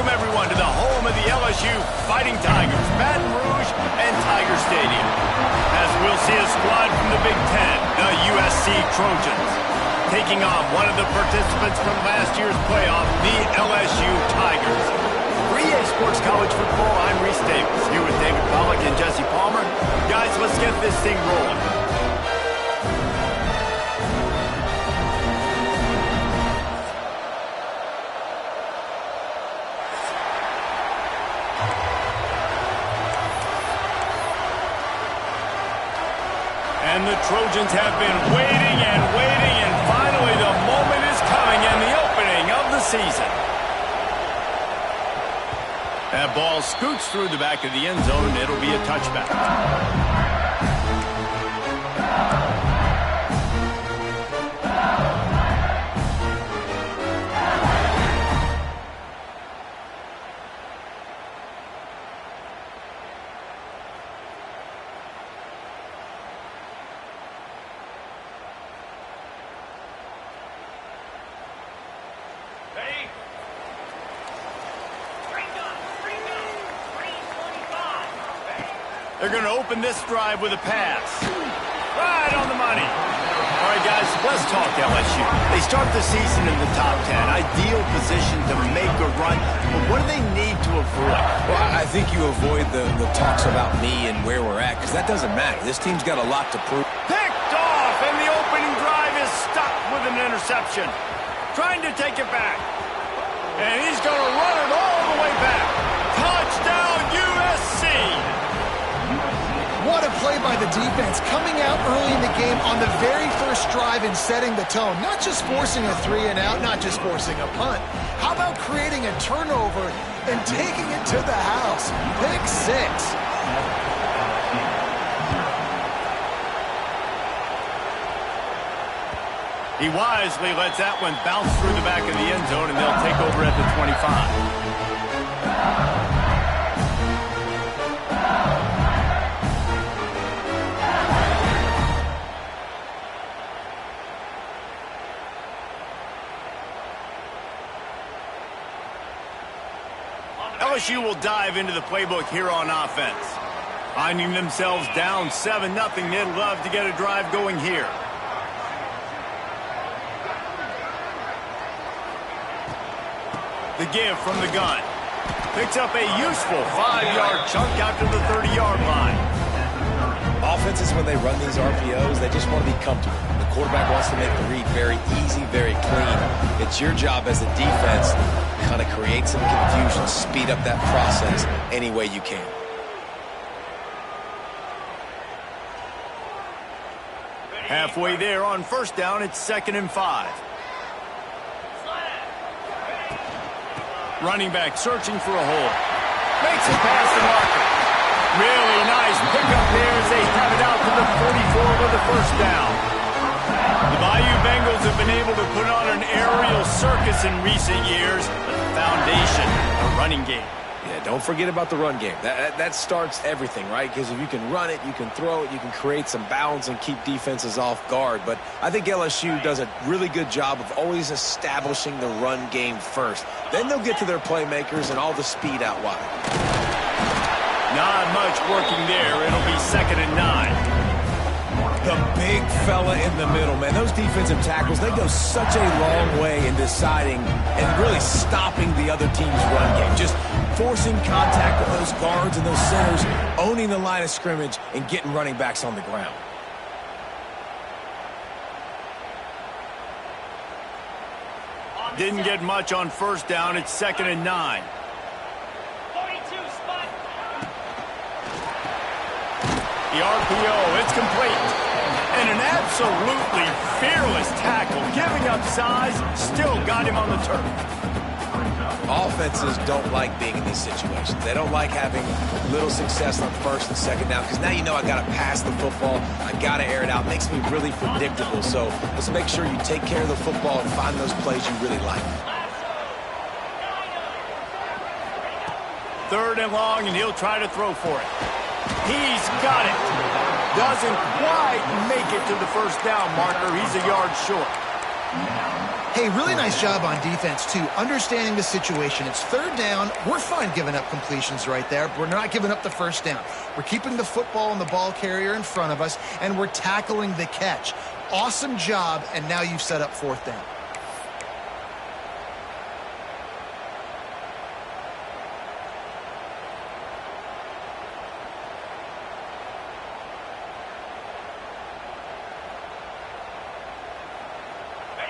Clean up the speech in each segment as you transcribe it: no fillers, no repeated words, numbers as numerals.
Welcome, everyone, to the home of the LSU Fighting Tigers, Baton Rouge and Tiger Stadium. As we'll see a squad from the Big Ten, the USC Trojans, taking on one of the participants from last year's playoff, the LSU Tigers. For EA Sports College Football, I'm Reese Davis, here with David Pollack and Jesse Palmer. Guys, let's get this thing rolling. And the Trojans have been waiting, and finally the moment is coming and the opening of the season. That ball scoots through the back of the end zone. It'll be a touchback. They're going to open this drive with a pass. Right on the money. All right, guys, let's talk LSU. They start the season in the top 10. Ideal position to make a run. But what do they need to avoid? Well, I think you avoid the talks about me and where we're at, because that doesn't matter. This team's got a lot to prove. Picked off, and the opening drive is stopped with an interception. Trying to take it back. And he's going to run it all the way back. Touchdown, USC! What a play by the defense, coming out early in the game on the very first drive and setting the tone. Not just forcing a 3-and-out, not just forcing a punt. How about creating a turnover and taking it to the house? Pick 6. He wisely lets that one bounce through the back of the end zone, and they'll take over at the 25. LSU will dive into the playbook here on offense. Finding themselves down 7-0, they'd love to get a drive going here. The give from the gun. Picks up a useful 5-yard chunk out to the 30-yard line. Offenses, when they run these RPOs, they just want to be comfortable. The quarterback wants to make the read very easy, very clean. It's your job as a defense to kind of create some confusion, speed up that process any way you can. Halfway there on first down, it's 2nd and 5. Running back searching for a hole. Makes it past the marker. Really nice pickup there as they have it out to the 44 with the first down. The Bayou Bengals have been able to put on an aerial circus in recent years, but the foundation, a running game. Yeah, don't forget about the run game. That starts everything, right? Because if you can run it, you can throw it, you can create some balance and keep defenses off guard. But I think LSU does a really good job of always establishing the run game first. Then they'll get to their playmakers and all the speed out wide. Not much working there. It'll be 2nd and 9. The big fella in the middle, man. Those defensive tackles, they go such a long way in deciding and really stopping the other team's run game. Just forcing contact with those guards and those centers, owning the line of scrimmage, and getting running backs on the ground. Didn't get much on first down. It's 2nd and 9. The RPO, it's complete. And an absolutely fearless tackle, giving up size, still got him on the turf. Offenses don't like being in these situations. They don't like having little success on first and second down, because now you know I got to pass the football, I got to air it out. It makes me really predictable. So let's make sure you take care of the football and find those plays you really like. 3rd and long, and he'll try to throw for it. He's got it. Doesn't quite make it to the first down marker. He's a yard short. Hey, really nice job on defense, too, understanding the situation. It's third down. We're fine giving up completions right there. We're not giving up the first down. We're keeping the football and the ball carrier in front of us, and we're tackling the catch. Awesome job, and now you've set up fourth down.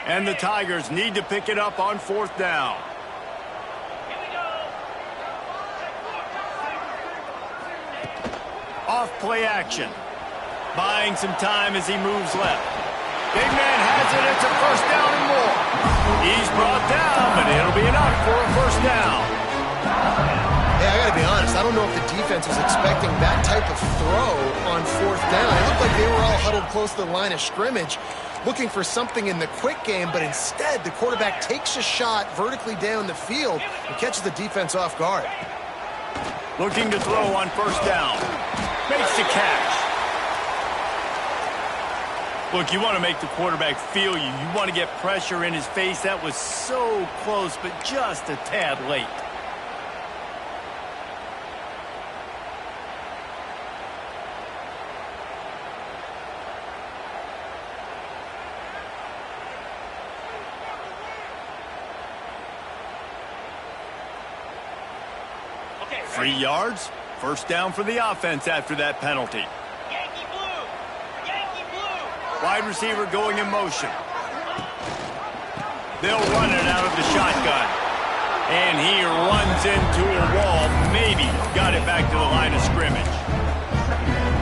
And the Tigers need to pick it up on fourth down. Off play action. Buying some time as he moves left. Big man has it. It's a first down and more. He's brought down, but it'll be enough for a first down. Hey, I got to be honest. I don't know if the defense was expecting that type of throw on fourth down. It looked like they were all huddled close to the line of scrimmage, looking for something in the quick game, but instead the quarterback takes a shot vertically down the field and catches the defense off guard. Looking to throw on first down. Makes the catch. Look, you want to make the quarterback feel you. You want to get pressure in his face. That was so close, but just a tad late. Okay, 3 yards. First down for the offense after that penalty. Yankee blue! Yankee blue! Wide receiver going in motion. They'll run it out of the shotgun. And he runs into a wall. Maybe got it back to the line of scrimmage.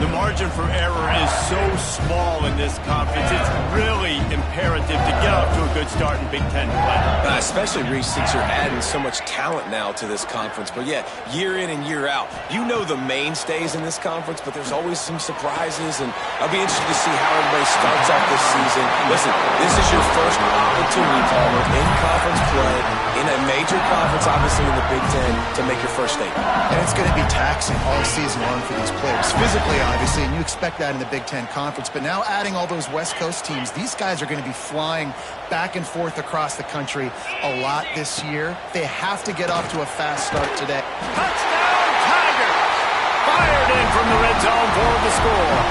The margin for error is so small in this conference. It's really imperative to get off to a good start in Big Ten play. Especially, Reese, since you're adding so much talent now to this conference. But, yeah, year in and year out, you know the mainstays in this conference, but there's always some surprises, and I'll be interested to see how everybody starts off this season. Listen, this is your first opportunity, Palmer, in conference play, in a major conference, obviously in the Big Ten, to make your first statement. And it's going to be taxing all season long for these players, physically, obviously, and you expect that in the Big Ten Conference. But now adding all those West Coast teams, these guys are going to be flying back and forth across the country a lot this year. They have to get off to a fast start today. Touchdown, Tigers! Fired in from the red zone for the score.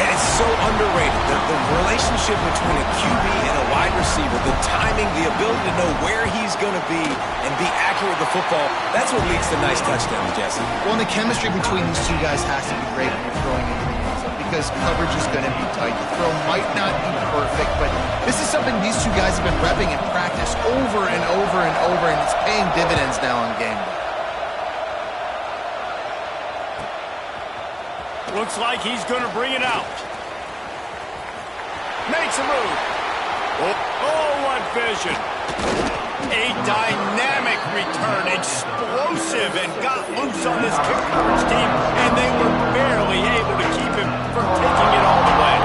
And it's so underrated. The relationship between a QB and a wide receiver, the timing, the ability to know where he's going to be and be accurate with the football, that's what leads to nice touchdowns, Jesse. Well, and the chemistry between these two guys has to be great when you're throwing into the end zone because coverage is going to be tight. The throw might not be perfect, but this is something these two guys have been repping in practice over and over and over, and it's paying dividends now on game day. Looks like he's going to bring it out. Makes a move. Oh, what vision. A dynamic return, explosive, and got loose on this kick coverage team, and they were barely able to keep him from taking it all the way.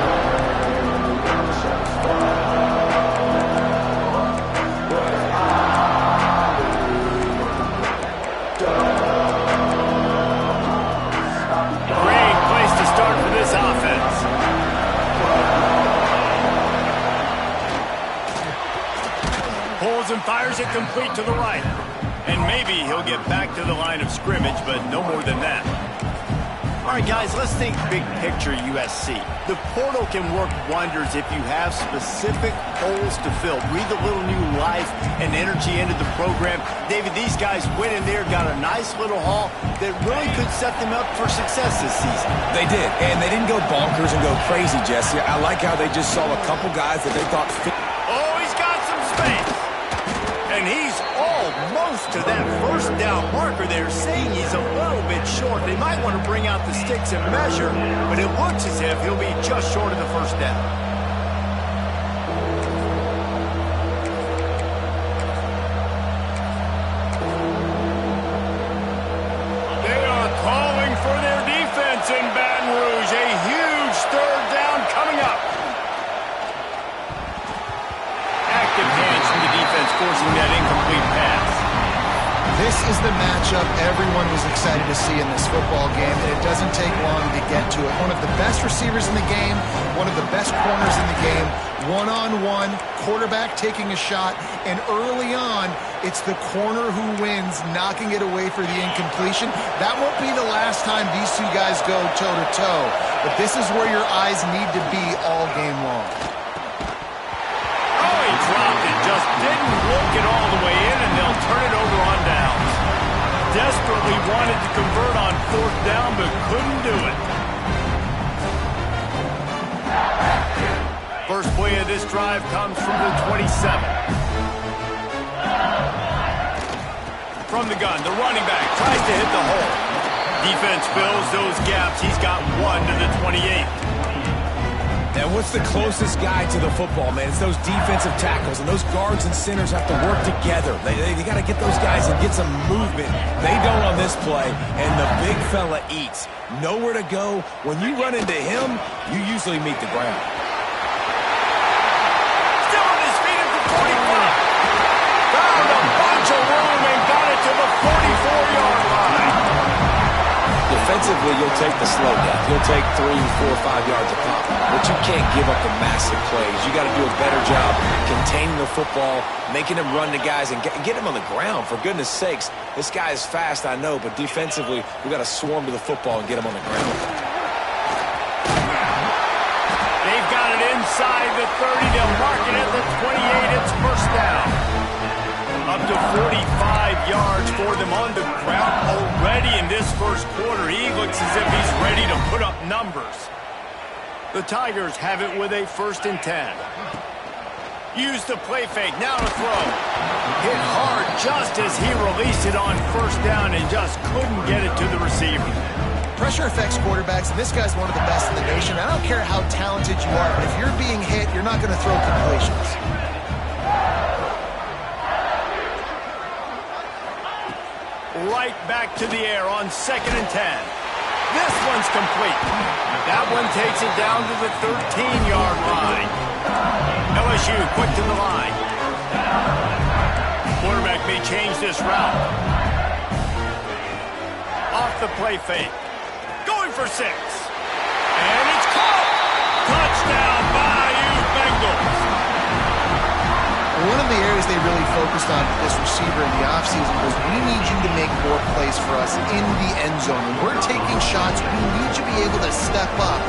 Great place to start for this offense. Pulls and fires it complete to the right. And maybe he'll get back to the line of scrimmage, but no more than that. All right, guys, let's think big picture USC. The portal can work wonders if you have specific holes to fill. Breathe a little new life and energy into the program. David, these guys went in there, got a nice little haul that really could set them up for success this season. They did, and they didn't go bonkers and go crazy, Jesse. I like how they just saw a couple guys that they thought fit. Oh, he's got some space. And he's almost to that first down marker there, saying he's a little bit short. They might want to bring out the sticks and measure, but it looks as if he'll be just short of the first down. They are calling for their defense in Baton Rouge. A huge third down coming up. Active hands from the defense forcing that incomplete pass. This is the matchup everyone was excited to see in this football game, and it doesn't take long to get to it. One of the best receivers in the game, one of the best corners in the game, one-on-one, quarterback taking a shot, and early on, it's the corner who wins, knocking it away for the incompletion. That won't be the last time these two guys go toe-to-toe, but this is where your eyes need to be all game long. Oh, he dropped it, just didn't look it all the way in, and they'll turn it over on downs. Desperately wanted to convert on 4th down, but couldn't do it. First play of this drive comes from the 27. From the gun, the running back tries to hit the hole. Defense fills those gaps. He's got 1 to the 28. And what's the closest guy to the football, man? It's those defensive tackles, and those guards and centers have to work together. They got to get those guys and get some movement. They don't on this play, and the big fella eats. Nowhere to go. When you run into him, you usually meet the ground. Still on his feet at the 45. Found a bunch of room and got it to the 44-yard line. Defensively, you'll take the slow down. You'll take 3, 4, 5 yards a pop. But you can't give up the massive plays. You got to do a better job containing the football, making him run to guys, and get him on the ground. For goodness sakes, this guy is fast, I know, but defensively, we got to swarm to the football and get him on the ground. They've got it inside the 30. They'll mark it at the 28. It's first down. Up to 45 yards for them on the ground already in this first quarter. He looks as if he's ready to put up numbers. The Tigers have it with a 1st and 10. Use the play fake, now to throw. Hit hard just as he released it on 1st down and just couldn't get it to the receiver. Pressure affects quarterbacks, and this guy's one of the best in the nation. I don't care how talented you are, but if you're being hit, you're not going to throw completions. Right back to the air on 2nd and 10. This one's complete. That one takes it down to the 13-yard line. LSU quick to the line. Quarterback may change this route. Off the play fake. Going for 6. And it's caught. Touchdown, Bayou Bengals. One of the areas they really focused on for this receiver in the offseason was we need you to make more plays for us in the end zone. When we're taking shots, we need you to be able to step up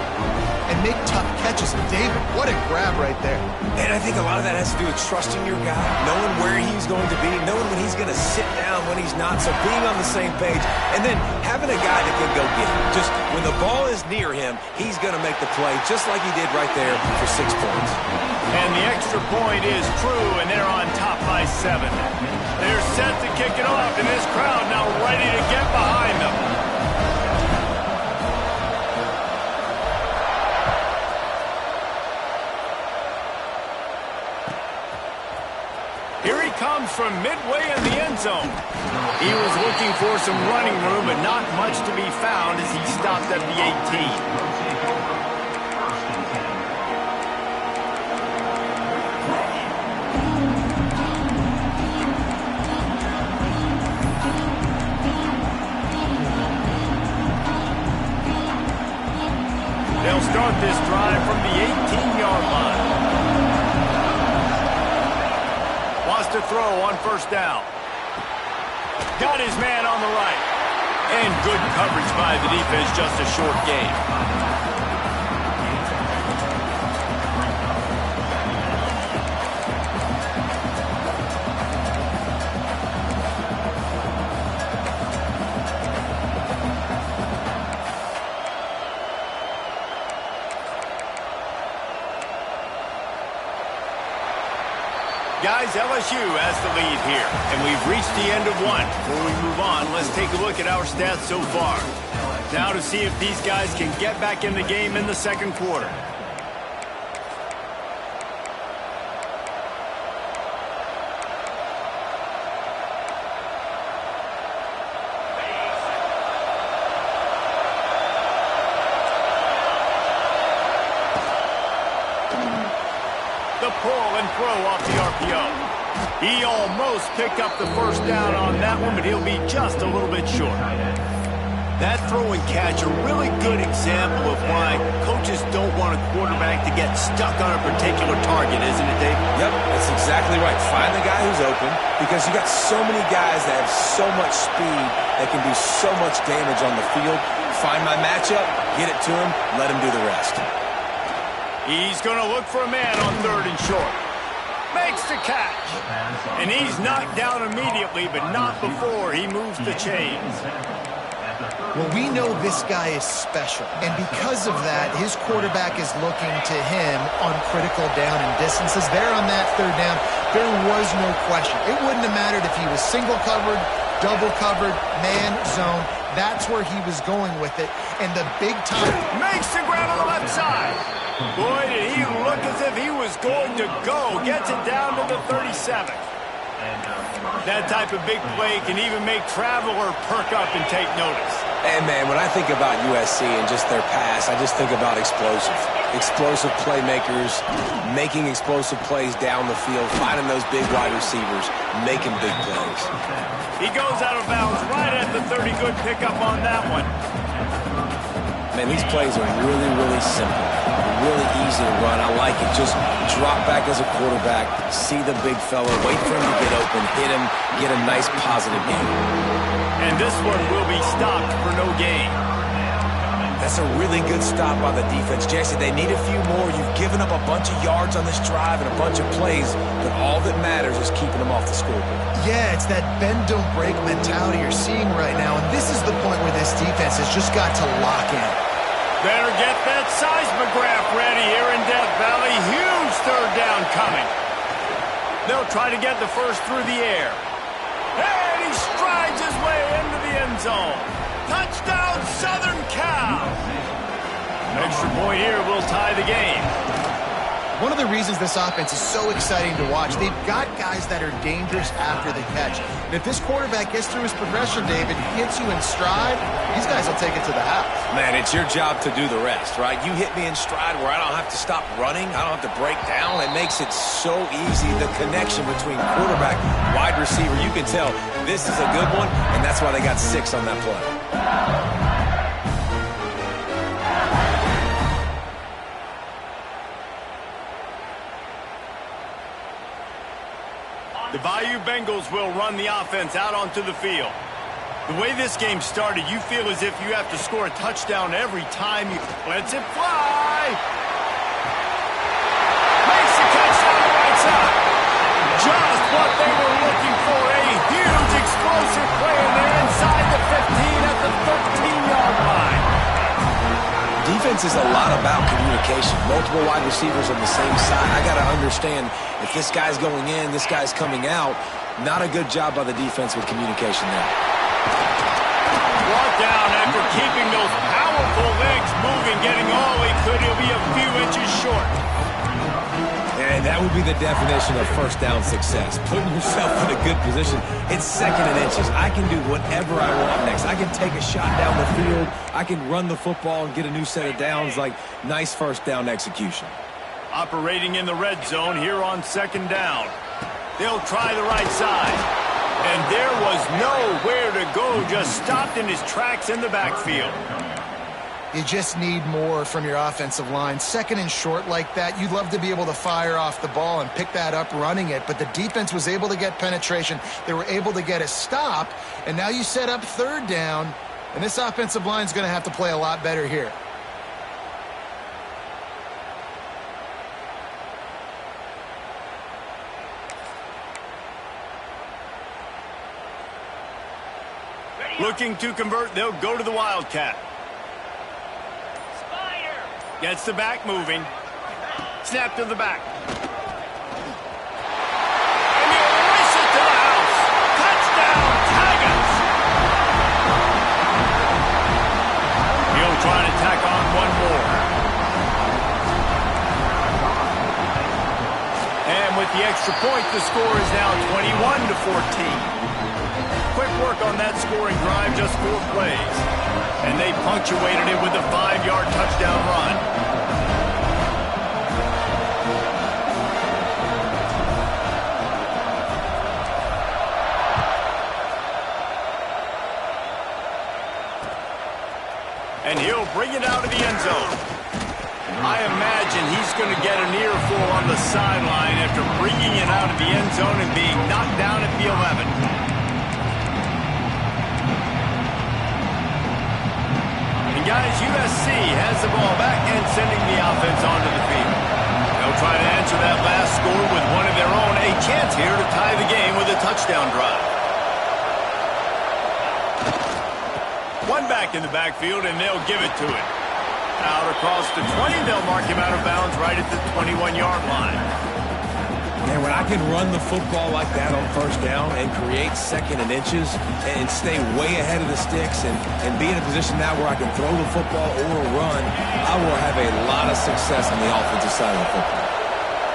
and make tough catches. And David, what a grab right there. And I think a lot of that has to do with trusting your guy, knowing where he's going to be, knowing when he's going to sit down, when he's not, so being on the same page, and then having a guy that can go get him. Just when the ball is near him, he's going to make the play, just like he did right there for 6 points. And the extra point is true, and they're on top by 7. They're set to kick it off, and this crowd now ready to get behind them. Here he comes from midway in the end zone. He was looking for some running room, but not much to be found as he stopped at the 18. They'll start this drive from the 18-yard line. Wants to throw on 1st down. Got his man on the right. And good coverage by the defense, just a short gain. Guys, LSU has the lead here, and we've reached the end of one. Before we move on, let's take a look at our stats so far. Now to see if these guys can get back in the game in the second quarter. The pull and throw off the RPO. He almost picked up the first down on that one, but he'll be just a little bit short. That throw and catch, a really good example of why coaches don't want a quarterback to get stuck on a particular target, isn't it, Dave? Yep, that's exactly right. Find the guy who's open, because you got so many guys that have so much speed that can do so much damage on the field. Find my matchup, get it to him, let him do the rest. He's going to look for a man on 3rd and short. Makes the catch. And he's knocked down immediately, but not before he moves the chains. Well, we know this guy is special, and because of that, his quarterback is looking to him on critical down and distances. There on that 3rd down, there was no question. It wouldn't have mattered if he was single covered, double covered, man, zone. That's where he was going with it, and the big time. Makes the grab on the left side. Boy, did he look as if he was going to go. Gets it down to the 37. That type of big play can even make Traveler perk up and take notice. And, man, when I think about USC and just their pass, I just think about explosive. Explosive playmakers, making explosive plays down the field, finding those big wide receivers, making big plays. He goes out of bounds right at the 30. Good pickup on that one. Man, these plays are really, really simple. Really easy to run. I like it. Just drop back as a quarterback, see the big fella, wait for him to get open, hit him, get a nice positive game. And this one will be stopped for no gain. That's a really good stop by the defense. Jesse, they need a few more. You've given up a bunch of yards on this drive and a bunch of plays, but all that matters is keeping them off the scoreboard. Yeah, it's that bend, don't break mentality you're seeing right now, and this is the point where this defense has just got to lock in. Better get that seismograph ready here in Death Valley. Huge 3rd down coming. They'll try to get the first through the air. And he strides his way into the end zone. Touchdown, Southern Cal. Extra point here will tie the game. One of the reasons this offense is so exciting to watch, they've got guys that are dangerous after the catch. And if this quarterback gets through his progression, David, hits you in stride, these guys will take it to the house. Man, it's your job to do the rest, right? You hit me in stride where I don't have to stop running. I don't have to break down. It makes it so easy. The connection between quarterback, wide receiver, you can tell this is a good one, and that's why they got 6 on that play. The Bayou Bengals will run the offense out onto the field. The way this game started, you feel as if you have to score a touchdown every time you lets it fly. Makes the catch down the right side. Just what they were looking for. A huge explosive play, and they're inside the 15 at the 13-yard line. Defense is a lot about communication. Multiple wide receivers on the same side. I got to understand if this guy's going in, this guy's coming out. Not a good job by the defense with communication there. Brought down after keeping those powerful legs moving, getting all he could. He'll be a few inches short. And that would be the definition of first down success. Putting yourself in a good position. It's 2nd and inches. I can do whatever I want next. I can take a shot down the field. I can run the football and get a new set of downs. Like, nice first down execution. Operating in the red zone here on 2nd down. They'll try the right side. And there was nowhere to go. Just stopped in his tracks in the backfield. You just need more from your offensive line. 2nd and short like that, you'd love to be able to fire off the ball and pick that up running it, but the defense was able to get penetration. They were able to get a stop, and now you set up 3rd down, and this offensive line is going to have to play a lot better here. Looking to convert, they'll go to the Wildcat. Gets the back moving. Snap to the back. And he'll race it to the house. Touchdown, Tigers. He'll try to tack on one more. And with the extra point, the score is now 21-14. Quick work on that scoring drive, just 4 plays. And they punctuated it with a 5-yard touchdown run. And he'll bring it out of the end zone. I imagine he's going to get an earful on the sideline after bringing it out of the end zone and being knocked down at the 11. And guys, USC has the ball back and sending the offense onto the field. They'll try to answer that last score with one of their own. A chance here to tie the game with a touchdown drive. One back in the backfield, and they'll give it to him. Out across the 20, they'll mark him out of bounds right at the 21-yard line. And when I can run the football like that on first down and create second and inches and stay way ahead of the sticks and be in a position now where I can throw the football or run, I will have a lot of success on the offensive side of the football.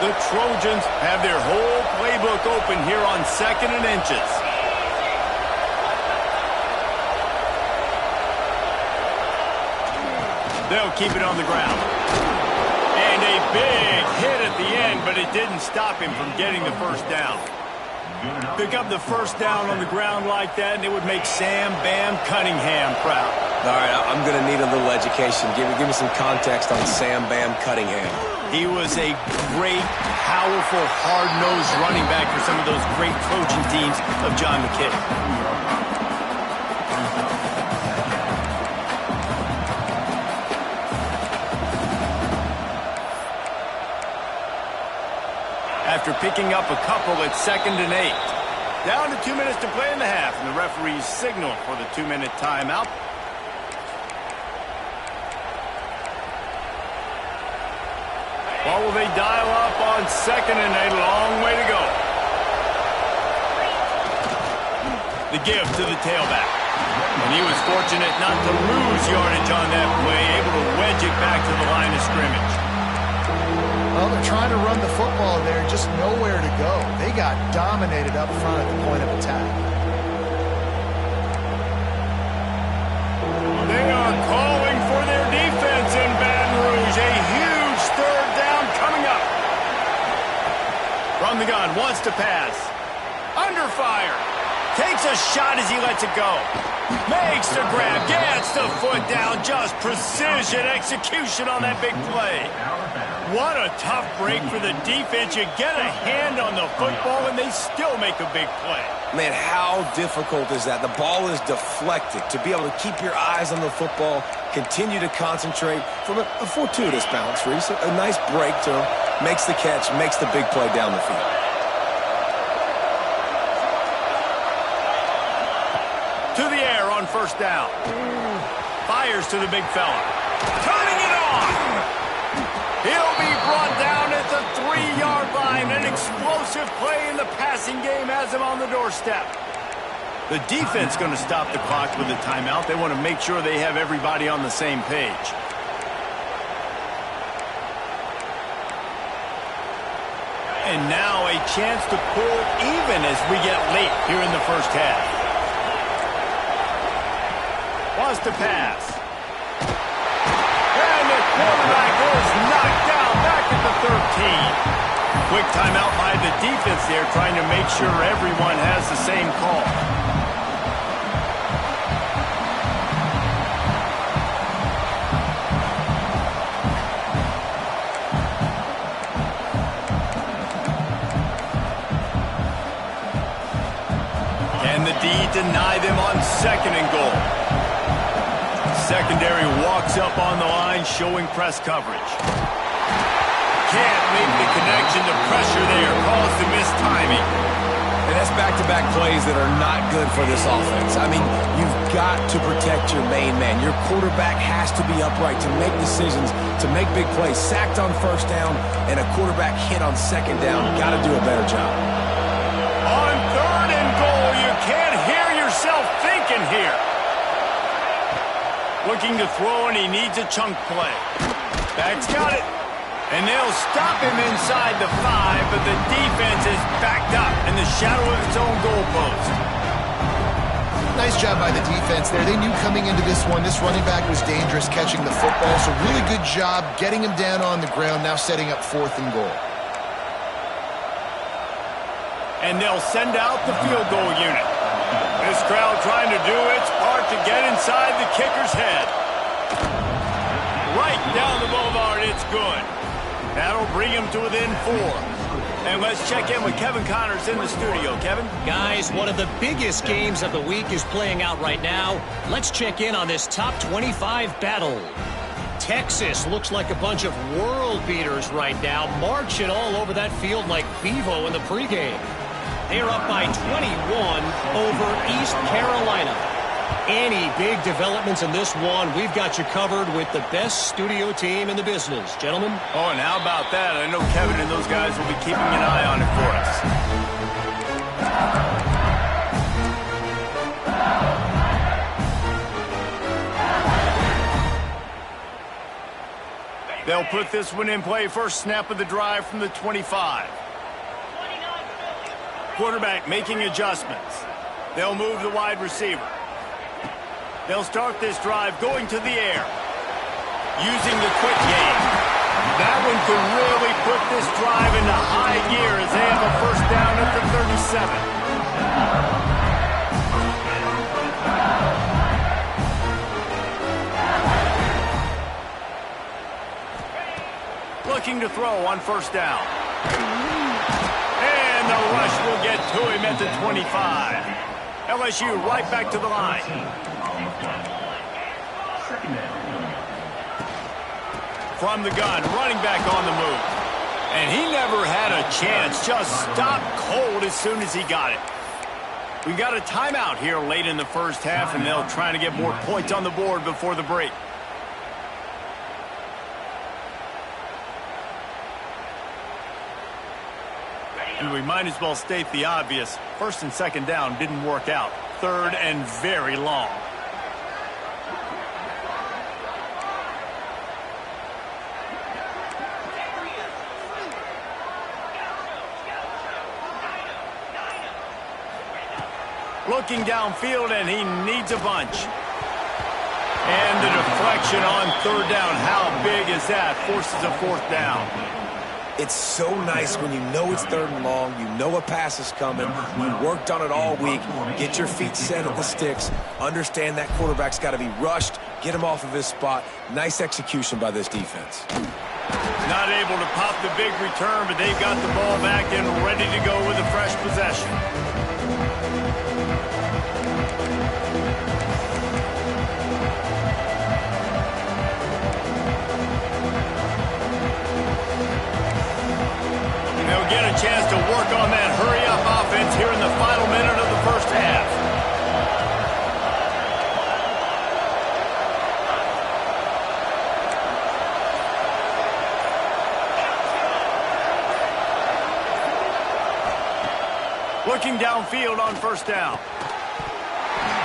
The Trojans have their whole playbook open here on second and inches. They'll keep it on the ground. And a big hit at the end, but it didn't stop him from getting the first down. Pick up the first down on the ground like that, and it would make Sam Bam Cunningham proud. All right, I'm going to need a little education. Give me some context on Sam Bam Cunningham. He was a great, powerful, hard-nosed running back for some of those great Trojan teams of John McKay. After picking up a couple at 2nd and 8. Down to 2 minutes to play in the half, and the referees signal for the 2-minute timeout. Or will they dial up on 2nd and 8? Long way to go. The give to the tailback. And he was fortunate not to lose yardage on that play, able to wedge it back to the line of scrimmage. Well, they're trying to run the football there, just nowhere to go. They got dominated up front at the point of attack. They are calling for their defense in Baton Rouge. A huge third down coming up. From the gun, wants to pass. Under fire. Takes a shot as he lets it go. Makes the grab, gets the foot down. Just precision execution on that big play. What a tough break for the defense. You get a hand on the football, and they still make a big play. Man, how difficult is that? The ball is deflected. To be able to keep your eyes on the football, continue to concentrate from a fortuitous bounce, Reese. A nice break to him, makes the catch, makes the big play down the field. To the air on first down. Fires to the big fella. Turning it on. He'll be brought down at the 3-yard line. An explosive play in the passing game has him on the doorstep. The defense going to stop the clock with a timeout. They want to make sure they have everybody on the same page. And now a chance to pull even as we get late here in the first half. Wants to pass. And the quarterback is knocked down back at the 13. Quick timeout by the defense there, trying to make sure everyone has the same call. Can the D deny them on 2nd and goal? Secondary walks up on the line, showing press coverage. Can't make the connection. The pressure there caused the missed timing. And that's back-to-back plays that are not good for this offense. I mean, you've got to protect your main man. Your quarterback has to be upright to make decisions, to make big plays. Sacked on first down and a quarterback hit on 2nd down. Got to do a better job. On 3rd and goal, you can't hear yourself thinking here. Looking to throw, and he needs a chunk play. Back's got it. And they'll stop him inside the 5, but the defense is backed up in the shadow of its own goalpost. Nice job by the defense there. They knew coming into this one, this running back was dangerous catching the football, so really good job getting him down on the ground, now setting up 4th and goal. And they'll send out the field goal unit. This crowd trying to do its part to get inside the kicker's head. right down the boulevard. It's good. That'll bring him to within 4. And let's check in with Kevin Connors in the studio. Kevin? Guys, one of the biggest games of the week is playing out right now. Let's check in on this top 25 battle. Texas looks like a bunch of world beaters right now, marching all over that field like Bevo in the pregame. They're up by 21 over East Carolina. Any big developments in this one, we've got you covered with the best studio team in the business. Gentlemen? Oh, and how about that? I know Kevin and those guys will be keeping an eye on it for us. They'll put this one in play. First snap of the drive from the 25. Quarterback making adjustments. They'll move the wide receiver. They'll start this drive going to the air. Using the quick game. That one could really put this drive into high gear as they have a first down at the 37. Looking to throw on first down. And the rush will get to him at the 25. LSU right back to the line. From the gun, running back on the move. And he never had a chance, just stopped cold as soon as he got it. We've got a timeout here late in the first half, and they'll try to get more points on the board before the break. And we might as well state the obvious. First and second down didn't work out. Third and very long. Looking downfield, and he needs a bunch. And the deflection on third down. How big is that? Forces a fourth down. It's so nice when you know it's third and long, you know a pass is coming, you worked on it all week, get your feet set at the sticks, understand that quarterback's got to be rushed, get him off of his spot. Nice execution by this defense. Not able to pop the big return, but they've got the ball back and ready to go with a fresh possession. They'll get a chance to work on that hurry-up offense here in the final minute of the first half. Looking downfield on first down.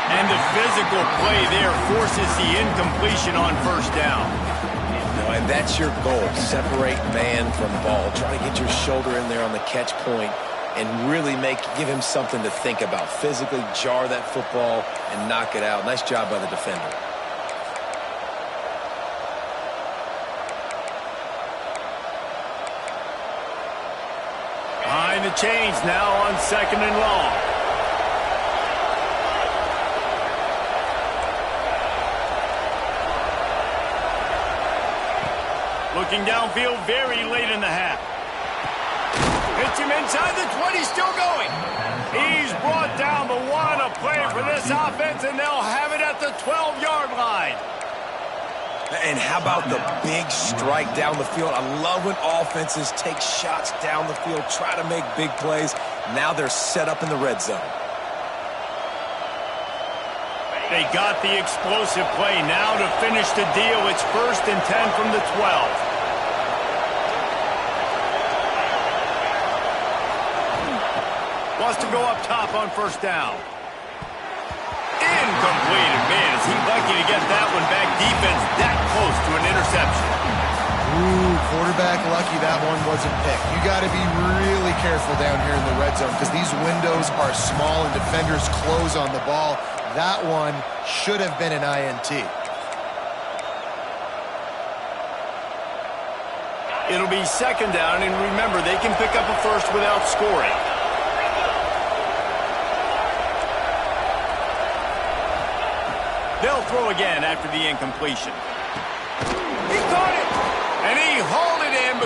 And the physical play there forces the incompletion on first down. And that's your goal. Separate man from ball. Try to get your shoulder in there on the catch point and really give him something to think about. Physically jar that football and knock it out. Nice job by the defender. Behind the chains now on second and long. Looking downfield very late in the half. Hits him inside the 20, still going. He's brought down, but what a play for this offense, and they'll have it at the 12-yard line. And how about the big strike down the field? I love when offenses take shots down the field, try to make big plays. Now they're set up in the red zone. They got the explosive play now to finish the deal. It's first and 10 from the 12. Wants to go up top on first down. Incomplete. Man, is he lucky to get that one back. Defense that close to an interception. Ooh, quarterback lucky that one wasn't picked. You got to be really careful down here in the red zone because these windows are small and defenders close on the ball. That one should have been an INT. It'll be second down, and remember, they can pick up a first without scoring. They'll throw again after the incompletion. He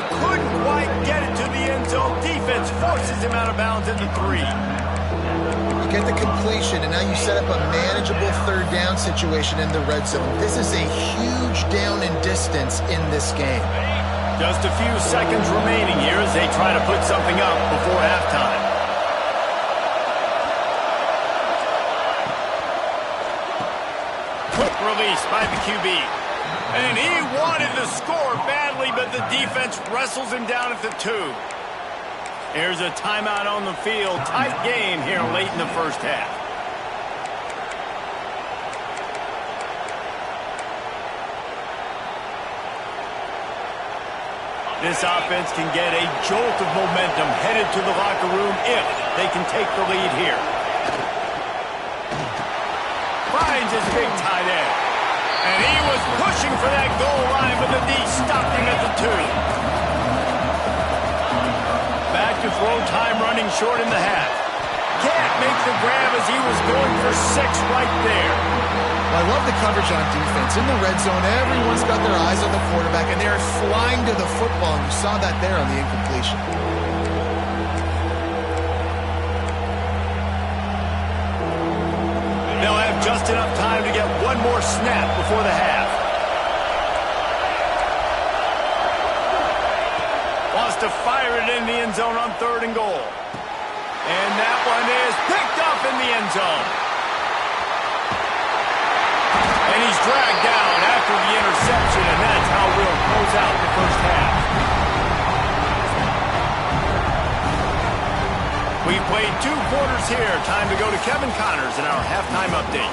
but couldn't quite get it to the end zone. Defense forces him out of bounds at the 3. You get the completion, and now you set up a manageable third down situation in the red zone. This is a huge down in distance in this game. Just a few seconds remaining here as they try to put something up before halftime. Quick release by the QB. And he wanted to score badly, but the defense wrestles him down at the 2. Here's a timeout on the field. Tight game here late in the first half. This offense can get a jolt of momentum headed to the locker room if they can take the lead here. Finds his big tight end. And he was pushing for that goal line, but the D stopped him at the 2. Back to throw time, running short in the half. Can't make the grab as he was going for 6 right there. Well, I love the coverage on defense. In the red zone, everyone's got their eyes on the quarterback, and they're flying to the football, and you saw that there on the incompletion. They'll have just enough time to get one more snap before the half. Wants to fire it in the end zone on 3rd and goal. And that one is picked up in the end zone. And he's dragged down after the interception, and that's how we'll close out the first half. We've played 2 quarters here. Time to go to Kevin Connors in our halftime update.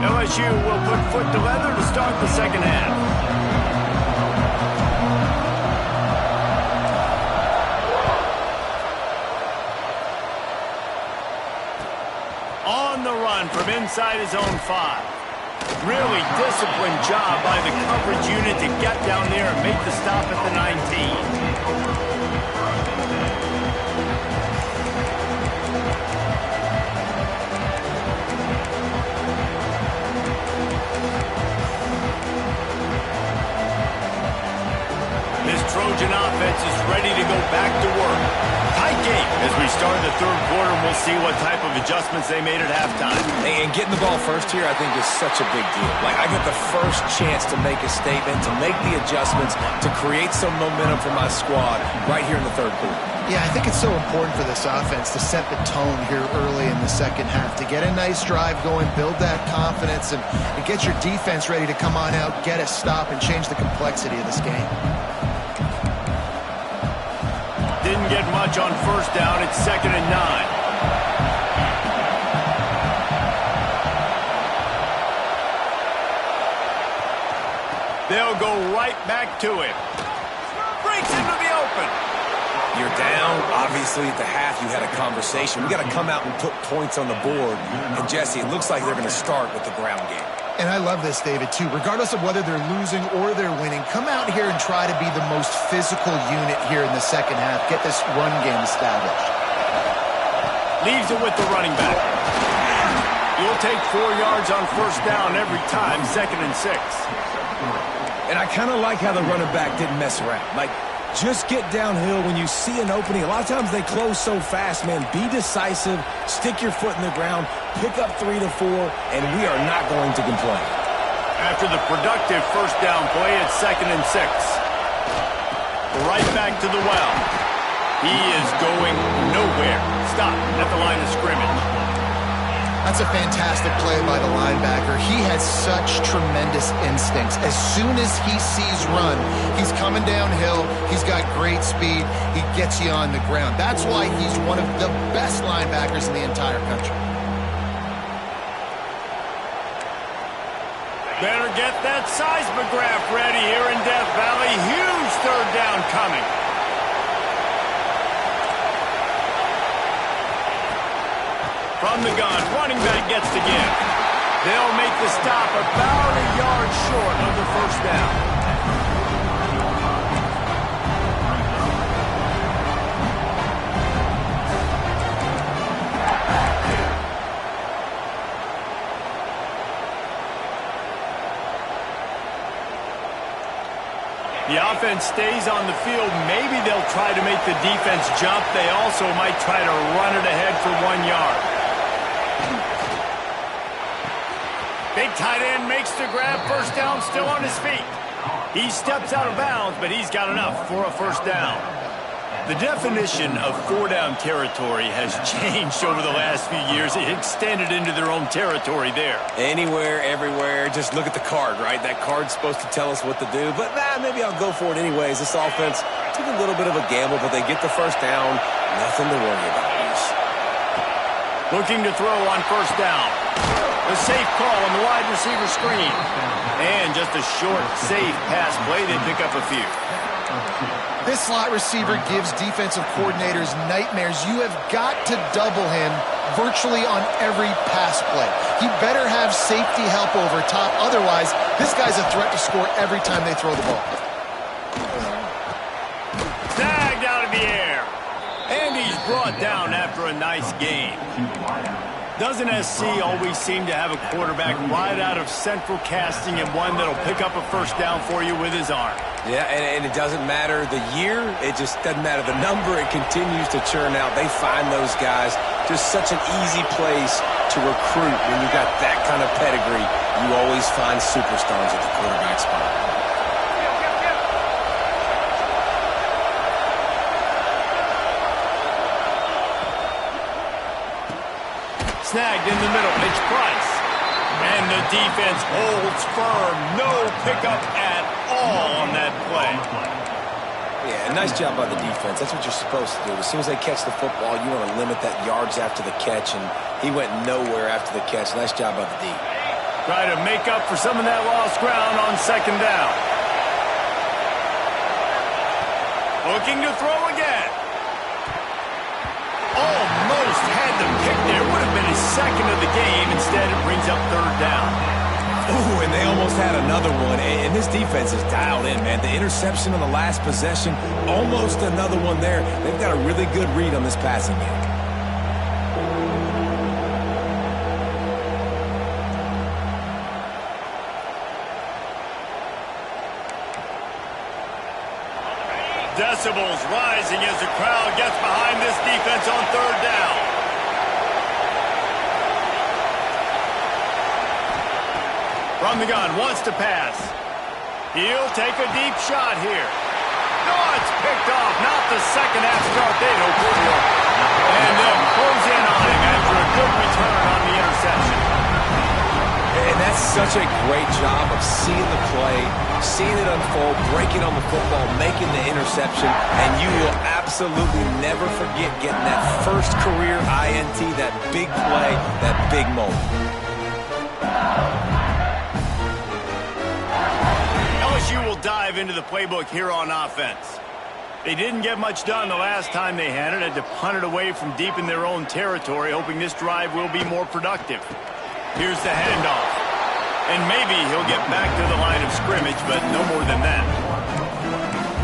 LSU will put foot to leather to start the second half. On the run from inside his own 5. Really disciplined job by the coverage unit to get down there and make the stop at the 19. This Trojan offense is ready to go back to work. Tight game as we start the 3rd quarter, and we'll see what type of adjustments they made at halftime. And getting the ball first here, I think, is such a big deal. Like, I get the first chance to make a statement, to make the adjustments, to create some momentum for my squad right here in the 3rd quarter. Yeah, I think it's so important for this offense to set the tone here early in the second half, to get a nice drive going, build that confidence, and get your defense ready to come on out, get a stop, and change the complexity of this game. Didn't get much on 1st down. It's 2nd and 9. They'll go right back to him. Breaks into the open. You're down. Obviously, at the half, you had a conversation. We got to come out and put points on the board. And, Jesse, it looks like they're going to start with the ground game. And I love this, David, too. Regardless of whether they're losing or they're winning, come out here and try to be the most physical unit here in the second half. Get this run game established. Leaves it with the running back. You'll take 4 yards on 1st down every time, 2nd and 6. And I kind of like how the running back didn't mess around. Like, just get downhill when you see an opening. A lot of times they close so fast, man. Be decisive, stick your foot in the ground, pick up 3 to 4, and we are not going to complain. After the productive 1st down play, it's 2nd and 6. Right back to the well. He is going nowhere. Stop at the line of scrimmage. That's a fantastic play by the linebacker. He has such tremendous instincts. As soon as he sees run, he's coming downhill. He's got great speed. He gets you on the ground. That's why he's one of the best linebackers in the entire country. Better get that seismograph ready here in Death Valley. Huge 3rd down coming. From the gun, running back gets the give. They'll make the stop about a yard short of the 1st down. The offense stays on the field. Maybe they'll try to make the defense jump. They also might try to run it ahead for 1 yard. Big tight end makes the grab. First down, still on his feet. He steps out of bounds, but he's got enough for a first down. The definition of 4-down territory has changed over the last few years. It extended into their own territory there. Anywhere, everywhere, just look at the card, right? That card's supposed to tell us what to do, but maybe I'll go for it anyways. This offense took a little bit of a gamble, but they get the first down. Nothing to worry about, Reese. Looking to throw on first down. A safe call on the wide receiver screen. And just a short, safe pass play. They pick up a few. This slot receiver gives defensive coordinators nightmares. You have got to double him virtually on every pass play. He better have safety help over top. Otherwise, this guy's a threat to score every time they throw the ball. Snagged out of the air. And he's brought down after a nice game. Doesn't SC always seem to have a quarterback right out of central casting and one that'll pick up a first down for you with his arm? Yeah, and it doesn't matter the year. It just doesn't matter the number. It continues to churn out. They find those guys. Just such an easy place to recruit when you got that kind of pedigree. You always find superstars at the quarterback spot. Snagged in the middle. It's Price. And the defense holds firm. No pickup at all on that play. Yeah, nice job by the defense. That's what you're supposed to do. As soon as they catch the football, you want to limit that yards after the catch, and he went nowhere after the catch. Nice job by the D. Try to make up for some of that lost ground on second down. Looking to throw again. Almost had the pick there. Would have been his second of the game. Instead, it brings up third down. Ooh, and they almost had another one. And this defense is dialed in, man. The interception on the last possession, almost another one there. They've got a really good read on this passing game. Decibels rising as the crowd gets behind this defense on third down. From the gun, wants to pass. He'll take a deep shot here. No, it's picked off. Not the second half start they'd hoped for. And they'll close in on him after a good return on the interception. And that's such a great job of seeing the play, seeing it unfold, breaking on the football, making the interception, and you will absolutely never forget getting that first career INT, that big play, that big moment. LSU will dive into the playbook here on offense. They didn't get much done the last time they had it. Had to punt it away from deep in their own territory, hoping this drive will be more productive. Here's the handoff. And maybe he'll get back to the line of scrimmage, but no more than that.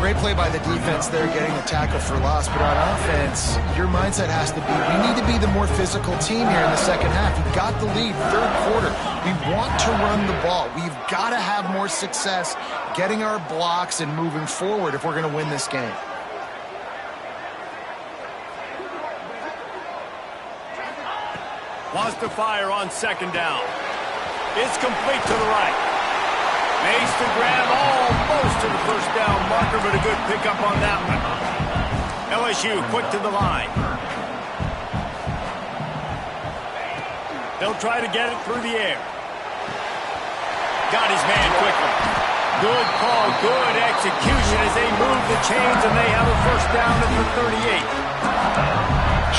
Great play by the defense there, getting the tackle for loss. But on offense, your mindset has to be, we need to be the more physical team here in the second half. We've got the lead, third quarter. We want to run the ball. We've got to have more success getting our blocks and moving forward if we're going to win this game. Wants to fire on second down. It's complete to the right. Makes the grab almost to the first down marker, but a good pickup on that one. LSU quick to the line. They'll try to get it through the air. Got his man quickly. Good call, good execution as they move the chains, and they have a first down at the 38.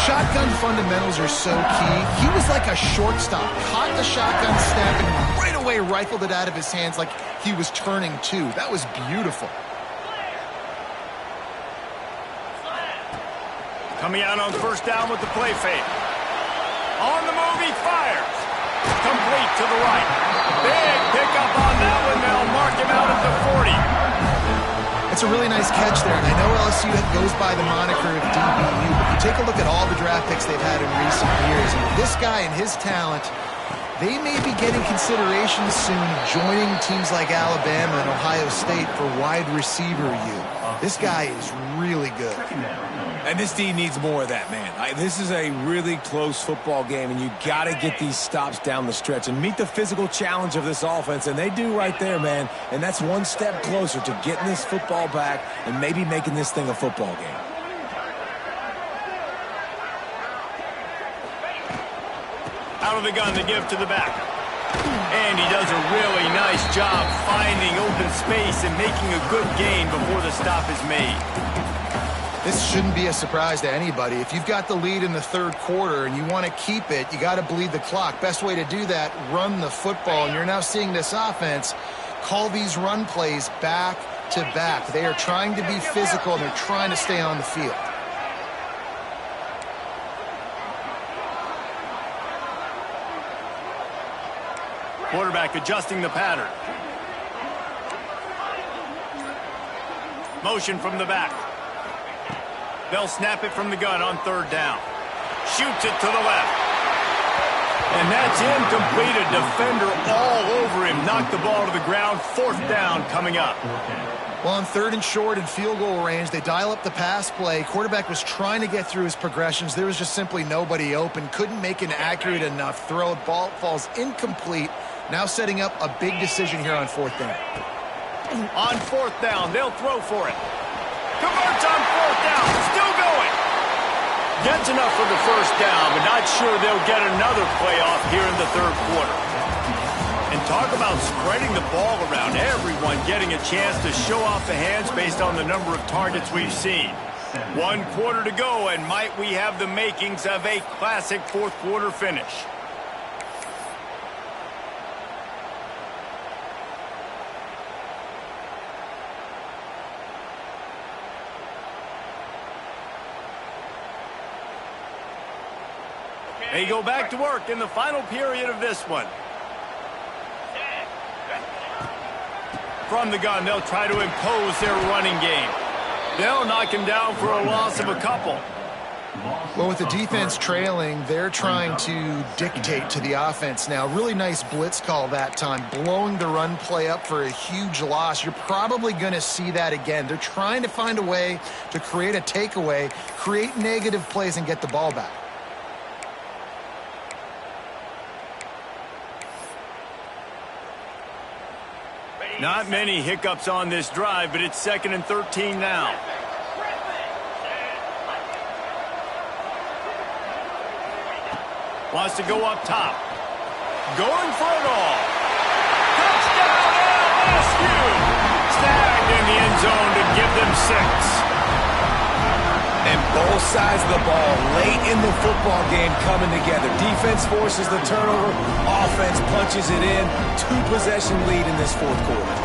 Shotgun fundamentals are so key. He was like a shortstop. Caught the shotgun snap and right away rifled it out of his hands like he was turning two. That was beautiful. Coming out on first down with the play fake. On the move, he fires. Complete to the right. Big pickup on that one. They'll mark him out at the 40. It's a really nice catch there, and I know LSU goes by the moniker of DBU, but you take a look at all the draft picks they've had in recent years, and this guy and his talent, they may be getting consideration soon joining teams like Alabama and Ohio State for wide receiver use. This guy is really good. And this D needs more of that, man. This is a really close football game, and you got to get these stops down the stretch and meet the physical challenge of this offense, and they do right there, man. And that's one step closer to getting this football back and maybe making this thing a football game. Out of the gun to give to the back. And he does a really nice job finding open space and making a good gain before the stop is made. This shouldn't be a surprise to anybody. If you've got the lead in the third quarter and you want to keep it, you got to bleed the clock. Best way to do that, run the football. And you're now seeing this offense call these run plays back to back. They are trying to be physical, and they're trying to stay on the field. Quarterback adjusting the pattern. Motion from the back. They'll snap it from the gun on third down. Shoots it to the left. And that's incomplete. A defender all over him. Knocked the ball to the ground. Fourth down coming up. Well, on third and short and field goal range, they dial up the pass play. Quarterback was trying to get through his progressions. There was just simply nobody open. Couldn't make an accurate enough throw. Ball falls incomplete. Now setting up a big decision here on fourth down. On fourth down, they'll throw for it. Converts on fourth down. Still going. Gets enough for the first down, but not sure they'll get another playoff here in the third quarter. And talk about spreading the ball around. Everyone getting a chance to show off the hands based on the number of targets we've seen. 1 quarter to go, and might we have the makings of a classic fourth quarter finish. They go back to work in the final period of this one. From the gun, they'll try to impose their running game. They'll knock him down for a loss of a couple. Well, with the defense trailing, they're trying to dictate to the offense now. Really nice blitz call that time, blowing the run play up for a huge loss. You're probably going to see that again. They're trying to find a way to create a takeaway, create negative plays, and get the ball back. Not many hiccups on this drive, but it's 2nd and 13 now. Wants to go up top. Going for it all. Touchdown LSU! Snagged in the end zone to give them 6. And both sides of the ball late in the football game coming together. Defense forces the turnover. Offense punches it in. 2-possession lead in this fourth quarter.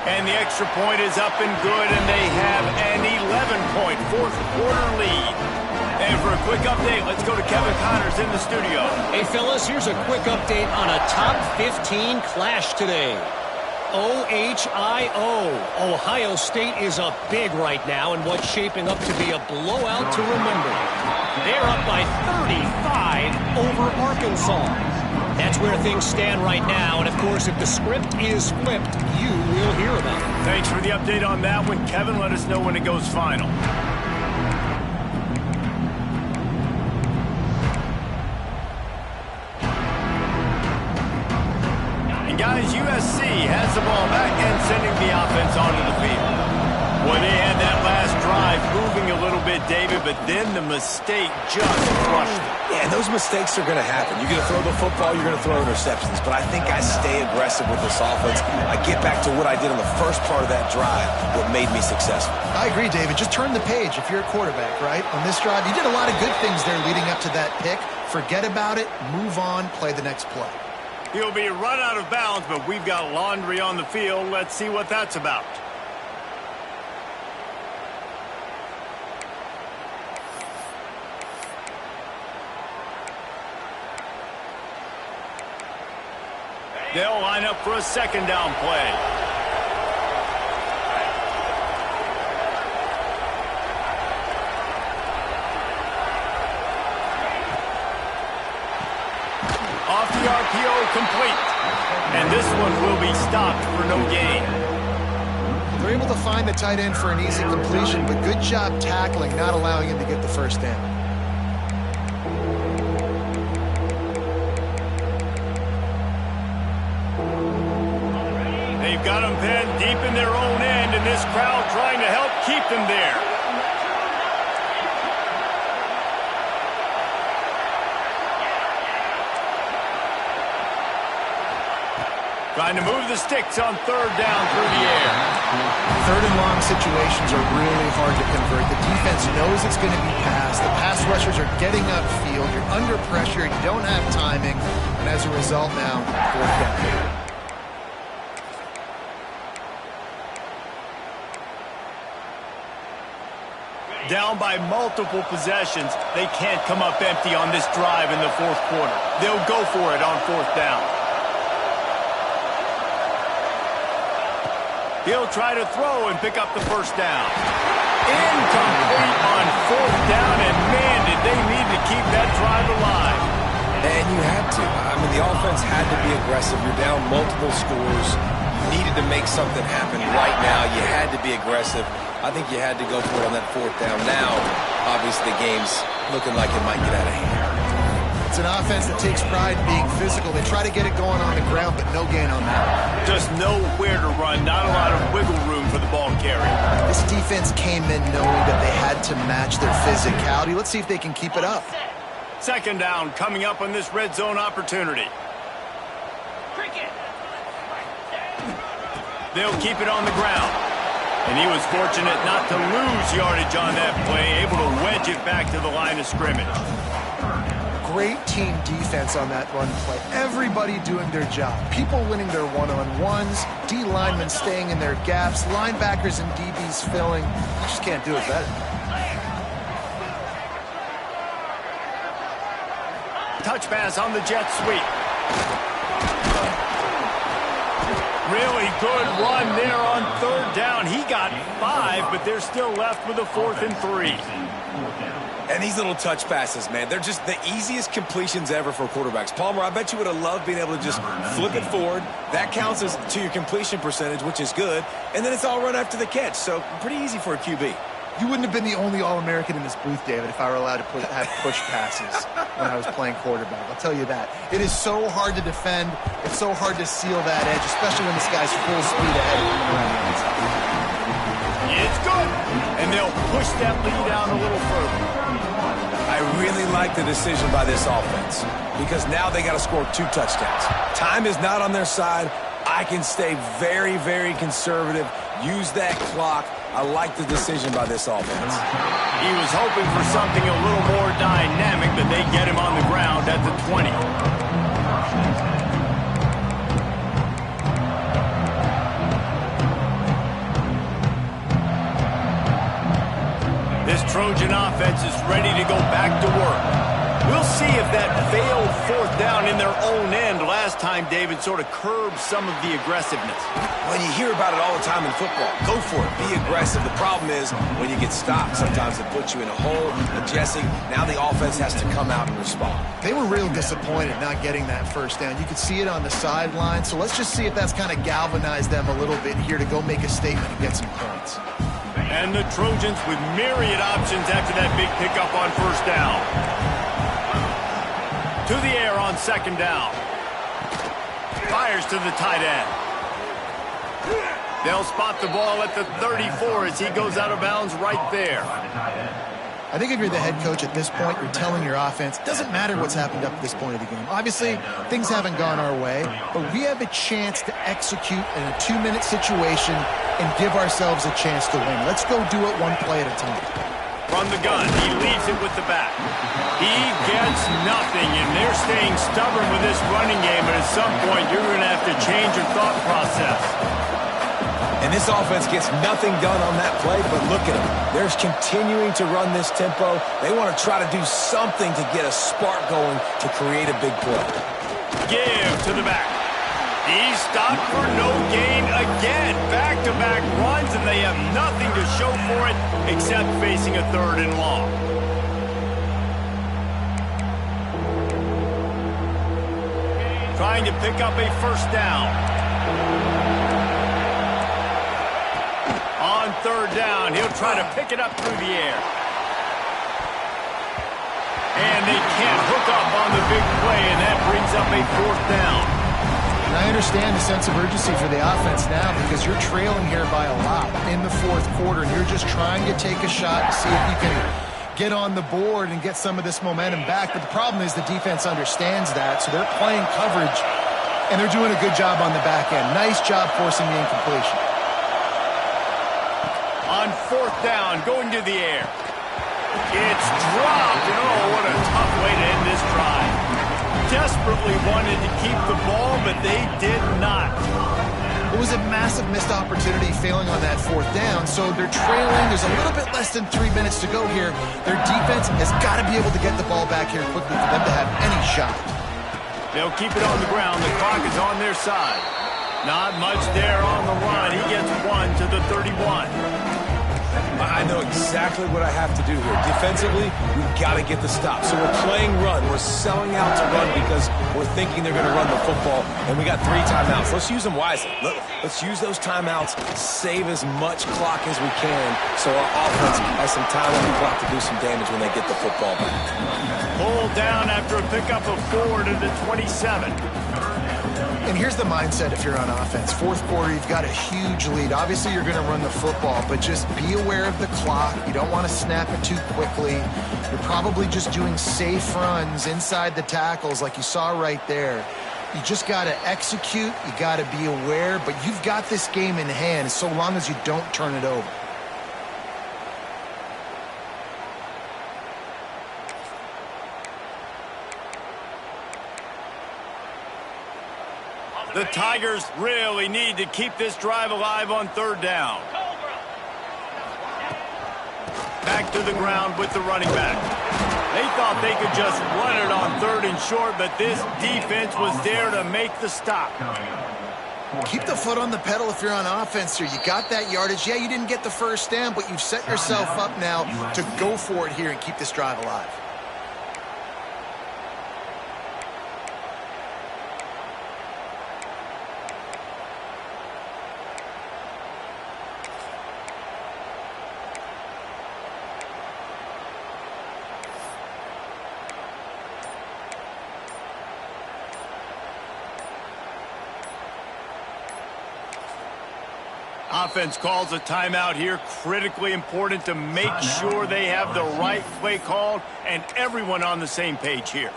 And the extra point is up and good, and they have an 11-point fourth quarter lead. And for a quick update, let's go to Kevin Connors in the studio. Hey, fellas, here's a quick update on a top 15 clash today. OHIO. Ohio State is up big right now in what's shaping up to be a blowout to remember. They're up by 35 over Arkansas. That's where things stand right now, and of course, if the script is flipped, you will hear about it. Thanks for the update on that one, Kevin. Let us know when it goes final. Guys, USC has the ball back and sending the offense onto the field. Boy, they had that last drive moving a little bit, David, but then the mistake just crushed it. Yeah, and those mistakes are going to happen. You're going to throw the football, you're going to throw interceptions. But I think I stay aggressive with this offense. I get back to what I did on the first part of that drive, what made me successful. I agree, David. Just turn the page if you're a quarterback, right? On this drive, you did a lot of good things there leading up to that pick. Forget about it, move on, play the next play. He'll be run out of bounds, but we've got laundry on the field. Let's see what that's about. They'll line up for a second down play. RPO complete. And this one will be stopped for no gain. They're able to find the tight end for an easy completion, but good job tackling, not allowing him to get the first down. They've got them pinned deep in their own end, and this crowd trying to help keep them there. Trying to move the sticks on third down through the air. Third and long situations are really hard to convert. The defense knows it's going to be passed. The pass rushers are getting upfield. You're under pressure. You don't have timing. And as a result now, fourth down. Down by multiple possessions, they can't come up empty on this drive in the fourth quarter. They'll go for it on fourth down. He'll try to throw and pick up the first down. Incomplete on fourth down, and man, did they need to keep that drive alive. And you had to. I mean, the offense had to be aggressive. You're down multiple scores. You needed to make something happen right now. You had to be aggressive. I think you had to go for it on that fourth down. Now, obviously, the game's looking like it might get out of hand. It's an offense that takes pride in being physical. They try to get it going on the ground, but no gain on that. Just nowhere to run, not a lot of wiggle room for the ball carrier. This defense came in knowing that they had to match their physicality. Let's see if they can keep it up. Second down coming up on this red zone opportunity. They'll keep it on the ground. And he was fortunate not to lose yardage on that play, able to wedge it back to the line of scrimmage. Great team defense on that run play. Everybody doing their job. People winning their one-on-ones, D linemen staying in their gaps, linebackers and DBs filling. You just can't do it better. Touch pass on the jet sweep. Really good run there on third down. He got 5, but they're still left with a 4th and 3. And these little touch passes, man, they're just the easiest completions ever for quarterbacks. Palmer, I bet you would have loved being able to just flip it forward. That counts as to your completion percentage, which is good. And then it's all run after the catch, so pretty easy for a QB. You wouldn't have been the only All-American in this booth, David, if I were allowed to have push passes when I was playing quarterback. I'll tell you that. It is so hard to defend. It's so hard to seal that edge, especially when this guy's full speed ahead of him around the outside. It's good. And they'll push that lead down a little further. I really like the decision by this offense because now they got to score 2 touchdowns. Time is not on their side. I can stay very, very conservative, use that clock. I like the decision by this offense. He was hoping for something a little more dynamic, but they get him on the ground at the 20. This Trojan offense is ready to go back to work. We'll see if that failed fourth down in their own end last time, David, sort of curbed some of the aggressiveness. When you hear about it all the time in football, go for it, be aggressive. The problem is when you get stopped, sometimes it puts you in a hole, adjusting. Now the offense has to come out and respond. They were real disappointed not getting that first down. You could see it on the sideline, so let's just see if that's kind of galvanized them a little bit here to go make a statement and get some points. And the Trojans with myriad options after that big pickup on first down. To the air on second down. Fires to the tight end. They'll spot the ball at the 34 as he goes out of bounds right there. I think if you're the head coach at this point, you're telling your offense, it doesn't matter what's happened up to this point of the game. Obviously, things haven't gone our way, but we have a chance to execute in a 2-minute situation and give ourselves a chance to win. Let's go do it one play at a time. From the gun, he leaves it with the back. He gets nothing, and they're staying stubborn with this running game, but at some point, you're going to have to change your thought process. And this offense gets nothing done on that play, but look at them. They're continuing to run this tempo. They want to try to do something to get a spark going to create a big play. Give to the back. He's stopped for no gain again. Back-to-back runs, and they have nothing to show for it except facing a 3rd and long. trying to pick up a first down. On third down, he'll try to pick it up through the air. And they can't hook up on the big play, and that brings up a fourth down. And I understand the sense of urgency for the offense now because you're trailing here by a lot in the fourth quarter, and you're just trying to take a shot to see if you can get on the board and get some of this momentum back. But the problem is the defense understands that, so they're playing coverage, and they're doing a good job on the back end. Nice job forcing the incompletion. On fourth down, going to the air. It's dropped, and oh, what a tough way to end this drive. Desperately wanted to keep the ball, but they did not. It was a massive missed opportunity failing on that fourth down, so they're trailing. There's a little bit less than 3 minutes to go here. Their defense has got to be able to get the ball back here quickly for them to have any shot. They'll keep it on the ground. The clock is on their side. Not much there on the run. He gets one to the 31. I know exactly what I have to do here. Defensively, we've got to get the stop. So we're playing run. We're selling out to run because we're thinking they're going to run the football, and we got 3 timeouts. Let's use them wisely. Let's use those timeouts, save as much clock as we can so our offense has some time on the clock to do some damage when they get the football back. Pulled down after a pickup of 4 to the 27. And here's the mindset if you're on offense. Fourth quarter, you've got a huge lead. Obviously, you're going to run the football, but just be aware of the clock. You don't want to snap it too quickly. You're probably just doing safe runs inside the tackles like you saw right there. You just got to execute. You got to be aware, but you've got this game in hand so long as you don't turn it over. The Tigers really need to keep this drive alive on third down. Back to the ground with the running back. They thought they could just run it on third and short, but this defense was there to make the stop. Keep the foot on the pedal if you're on offense here. You got that yardage. Yeah, you didn't get the first down, but you've set yourself up now to go for it here and keep this drive alive. Offense calls a timeout here. Critically important to make sure they have the right play called and everyone on the same page here.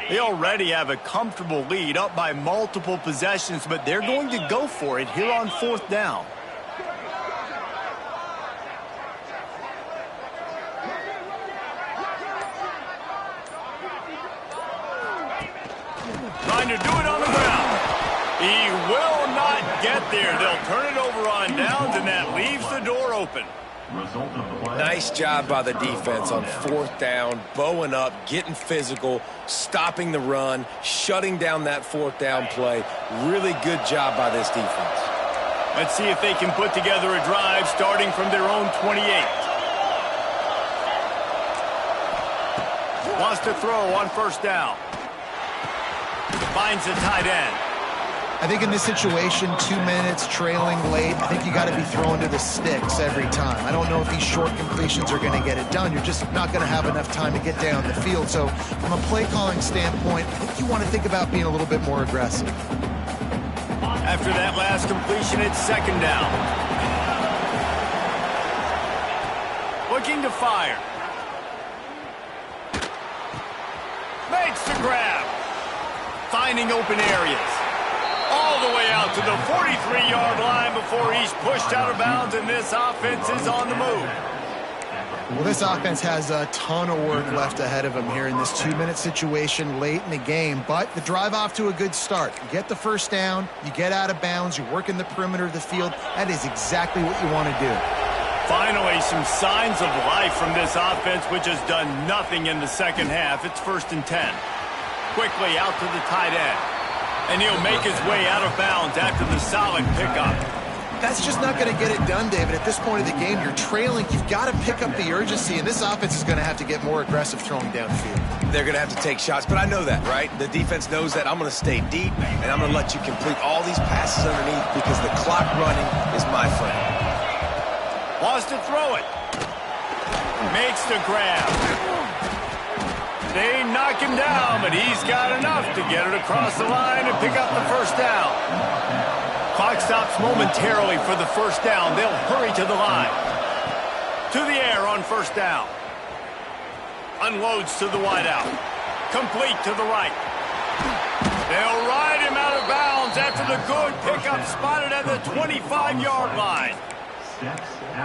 They already have a comfortable lead, up by multiple possessions, but they're going to go for it here on fourth down. Trying to do it on the ground. He will not get there. They'll turn it over on downs, and that leaves the door open. Nice job by the defense on fourth down, bowing up, getting physical, stopping the run, shutting down that fourth down play. Really good job by this defense. Let's see if they can put together a drive starting from their own 28. Wants to throw on first down. Finds a tight end. I think in this situation, 2 minutes trailing late, I think you got to be throwing to the sticks every time. I don't know if these short completions are going to get it done. You're just not going to have enough time to get down the field. So from a play calling standpoint, I think you want to think about being a little bit more aggressive. After that last completion, it's second down. Looking to fire. Makes the grab. Finding open areas. All the way out to the 43-yard line before he's pushed out of bounds, and this offense is on the move. Well, this offense has a ton of work left ahead of them here in this 2-minute situation late in the game, but the drive off to a good start. You get the first down, you get out of bounds, you work in the perimeter of the field. That is exactly what you want to do. Finally, some signs of life from this offense, which has done nothing in the second half. It's 1st and 10. Quickly out to the tight end. And he'll make his way out of bounds after the solid pickup. That's just not going to get it done, David. At this point of the game, you're trailing. You've got to pick up the urgency, and this offense is going to have to get more aggressive throwing downfield. They're going to have to take shots, but I know that, right? The defense knows that. I'm going to stay deep, and I'm going to let you complete all these passes underneath because the clock running is my friend. Wants to throw it. Makes the grab. They knock him down, but he's got enough to get it across the line and pick up the first down. Clock stops momentarily for the first down. They'll hurry to the line. To the air on first down. Unloads to the wideout. Complete to the right. They'll ride him out of bounds after the good pickup spotted at the 25-yard line.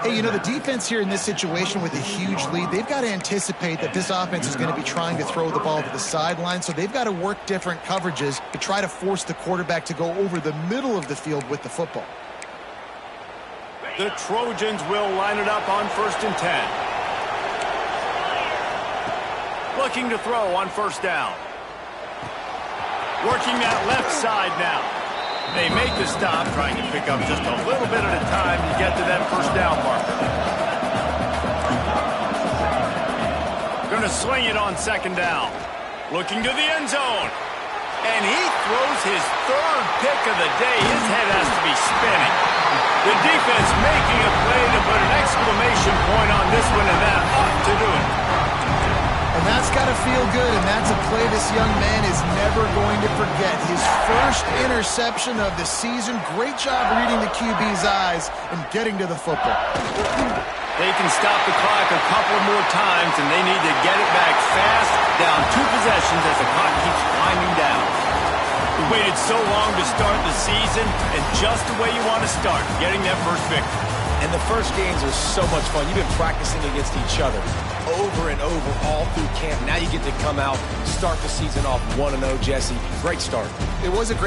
Hey, you know, the defense here in this situation with a huge lead, they've got to anticipate that this offense is going to be trying to throw the ball to the sideline, so they've got to work different coverages to try to force the quarterback to go over the middle of the field with the football. The Trojans will line it up on 1st and 10. Looking to throw on first down. Working that left side now. They make the stop, trying to pick up just a little bit at a time to get to that first down marker. Going to swing it on 2nd down. Looking to the end zone. And he throws his 3rd pick of the day. His head has to be spinning. The defense making a play to put an exclamation point on this one, and that ought to do it. And that's got to feel good, and that's a play this young man is never going to forget. His first interception of the season. Great job reading the QB's eyes and getting to the football. They can stop the clock a couple more times, and they need to get it back fast, down 2 possessions as the clock keeps climbing down. We waited so long to start the season, and just the way you want to start, getting that first victory. And the first games are so much fun. You've been practicing against each other over and over all through camp. Now you get to come out, start the season off 1-0, Jesse. Great start. It was a great